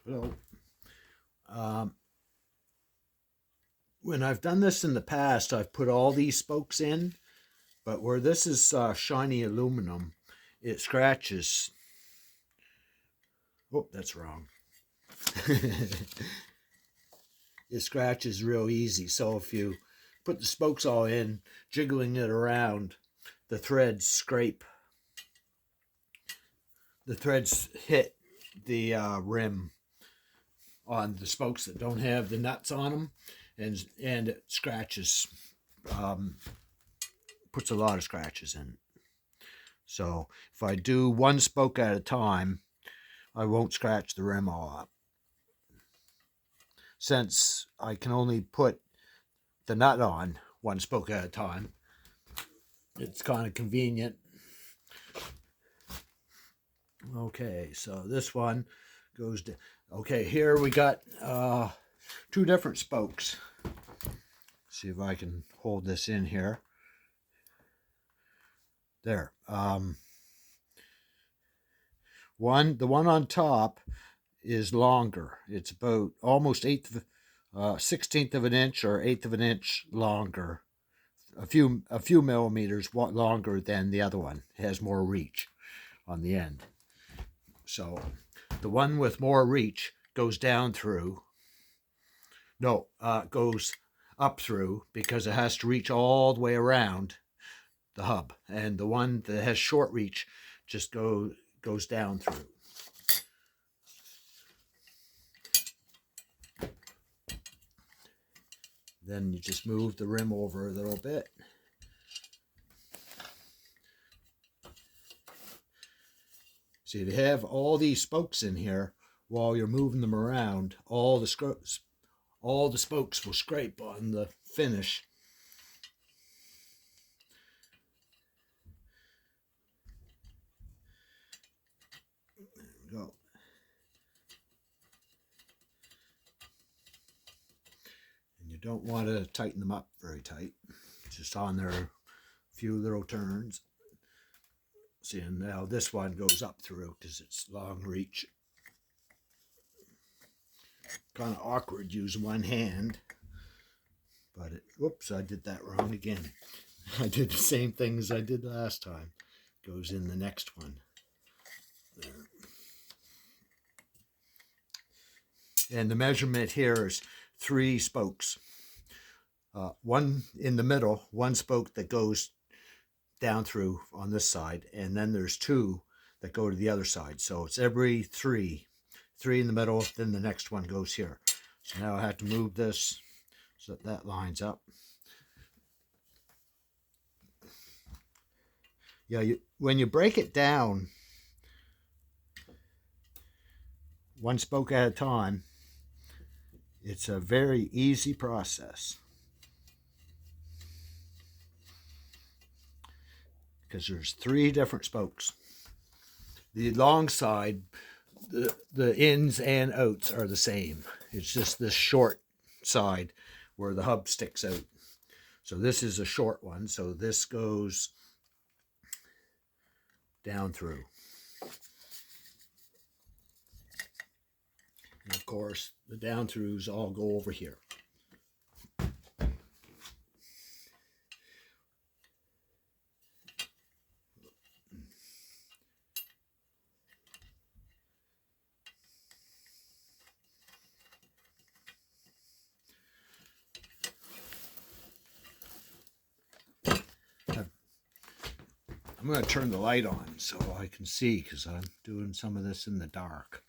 Hello. Um, when I've done this in the past, I've put all these spokes in, but where this is shiny aluminum, it scratches. Oh, that's wrong. It scratches real easy. So if you put the spokes all in, jiggling it around, the threads scrape. The threads hit the rim on the spokes that don't have the nuts on them, and it scratches, um, puts a lot of scratches in. So if I do one spoke at a time, I won't scratch the rim all up. Since I can only put the nut on one spoke at a time, it's kind of convenient. Okay, so this one goes to, okay, here we got two different spokes. See if I can hold this in here. There. The one on top is longer. It's about almost 16th of an inch or eighth of an inch longer. A few millimeters longer than the other one. It has more reach on the end. So the one with more reach goes down through. No, goes up through because it has to reach all the way around the hub, and the one that has short reach just goes down through. Then you just move the rim over a little bit. See, if you have all these spokes in here, while you're moving them around, all the spokes will scrape on the finish. There we go. And you don't want to tighten them up very tight. Just on their few little turns. See, and now this one goes up through because it's long reach. Kind of awkward using one hand. But whoops, I did that wrong again. I did the same thing as I did last time. Goes in the next one. There. And the measurement here is 3 spokes. One in the middle, one spoke that goes down through on this side, and then there's 2 that go to the other side. So it's every 3 in the middle, then the next one goes here. So now I have to move this so that lines up. Yeah, when you break it down one spoke at a time, it's a very easy process. Because there's 3 different spokes. The long side, the ins and outs are the same. It's just this short side where the hub sticks out. So this is a short one, so this goes down through. And of course, the down throughs all go over here. I'm going to turn the light on so I can see because I'm doing some of this in the dark.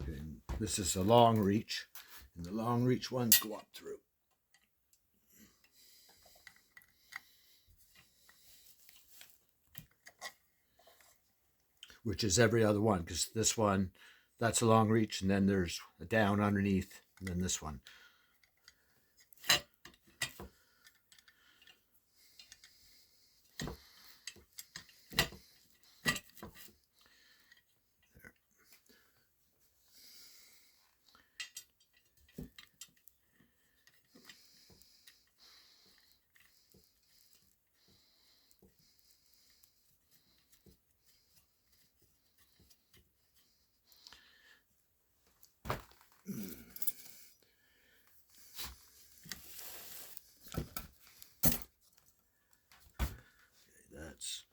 And this is the long reach, and the long reach ones go up through. Which is every other one, because this one, that's a long reach, and then there's a down underneath, and then this one. That's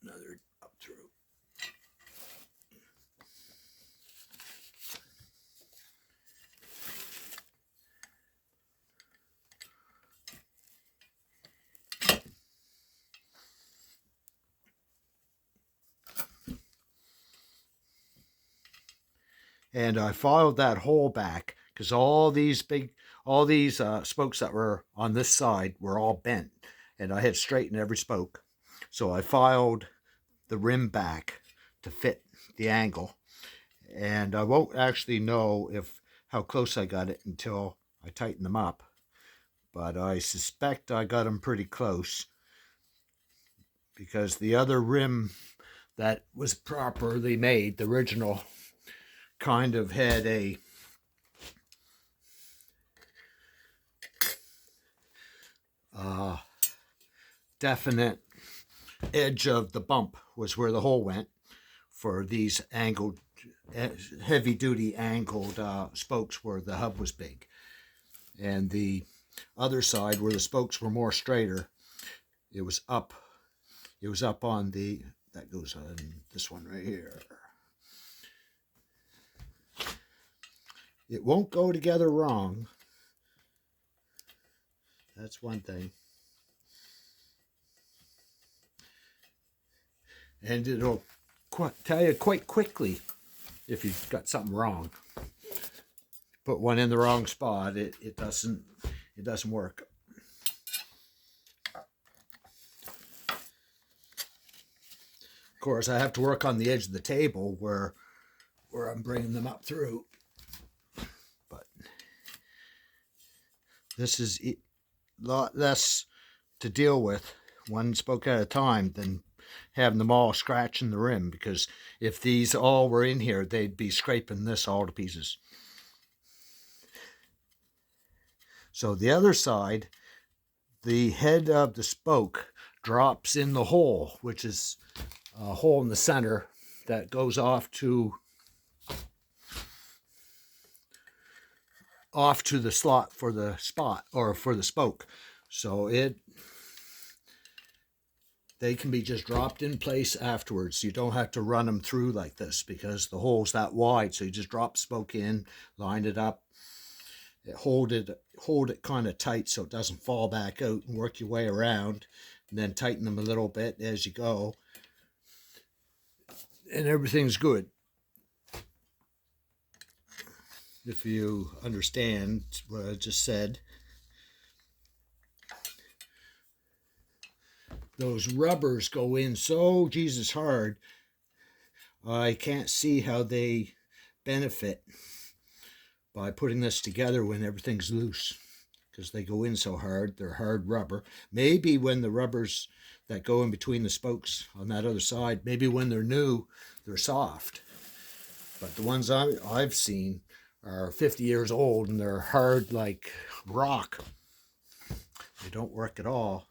another up through. And I filed that hole back because all these spokes that were on this side were all bent, and I had straightened every spoke. So I filed the rim back to fit the angle, and I won't actually know if how close I got it until I tighten them up, but I suspect I got them pretty close because the other rim that was properly made, the original, kind of had a definite edge of the bump was where the hole went for these angled, heavy duty angled spokes where the hub was big. And the other side where the spokes were more straighter, it was up. It was up on the, that goes on this one right here. It won't go together wrong. That's one thing. And it'll tell you quite quickly if you've got something wrong. Put one in the wrong spot, it doesn't work. Of course, I have to work on the edge of the table where I'm bringing them up through. But this is a lot less to deal with, one spoke at a time, than having them all scratching the rim, because if these all were in here, they'd be scraping this all to pieces. So the other side, the head of the spoke drops in the hole, which is a hole in the center that goes off to the slot for the spot, or for the spoke. So they can be just dropped in place afterwards. You don't have to run them through like this because the hole's that wide. So you just drop the spoke in, line it up, hold it kind of tight so it doesn't fall back out, and work your way around, and then tighten them a little bit as you go, and everything's good. If you understand what I just said. Those rubbers go in so Jesus hard, I can't see how they benefit by putting this together when everything's loose, because they go in so hard. They're hard rubber. Maybe when the rubbers that go in between the spokes on that other side, maybe when they're new, they're soft. But the ones I've seen are 50 years old and they're hard like rock. They don't work at all.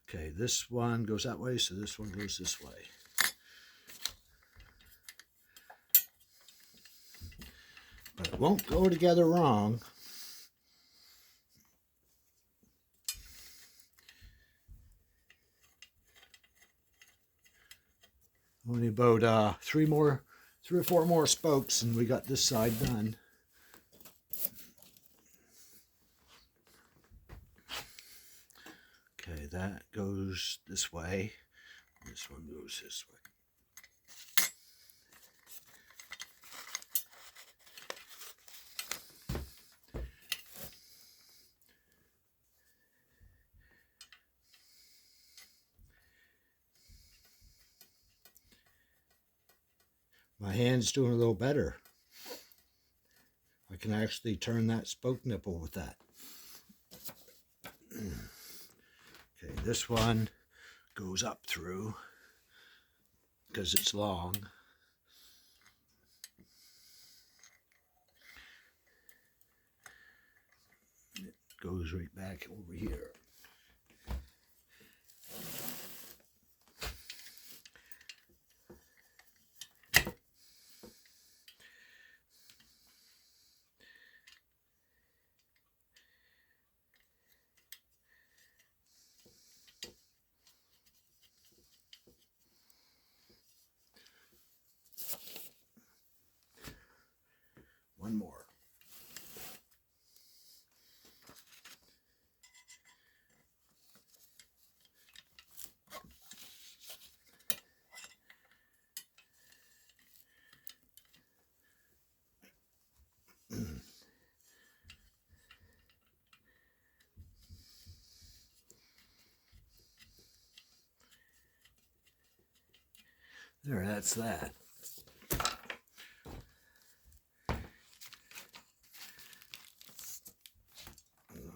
Okay, this one goes that way, so this one goes this way. But it won't go together wrong. Only about three or four more spokes and we got this side done. Okay, that goes this way. This one goes this way. My hand's doing a little better. I can actually turn that spoke nipple with that. Okay, this one goes up through because it's long. It goes right back over here. There, that's that.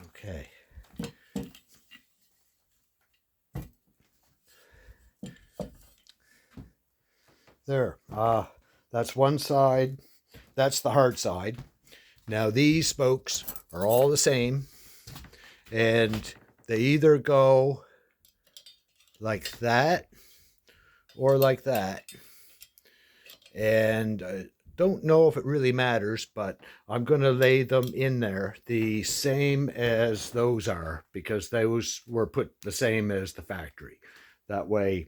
Okay. There. That's one side. That's the hard side. Now these spokes are all the same, and they either go like that or like that. And I don't know if it really matters, but I'm going to lay them in there the same as those are, because those were put the same as the factory. That way,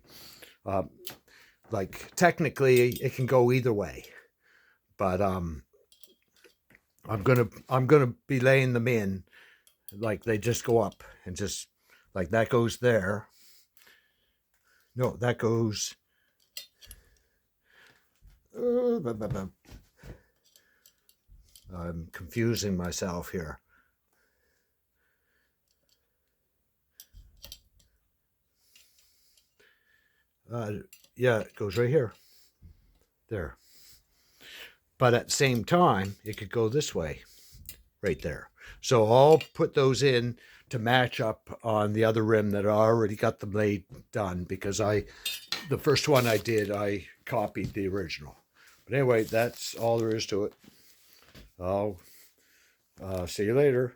like technically it can go either way, but I'm gonna be laying them in like they just go up, and just like that goes there. No, that goes. I'm confusing myself here. Yeah, it goes right here. There. But at the same time, it could go this way, right there. So I'll put those in to match up on the other rim that I already got them laid done, because the first one I did, I copied the original. But anyway, that's all there is to it. I'll see you later.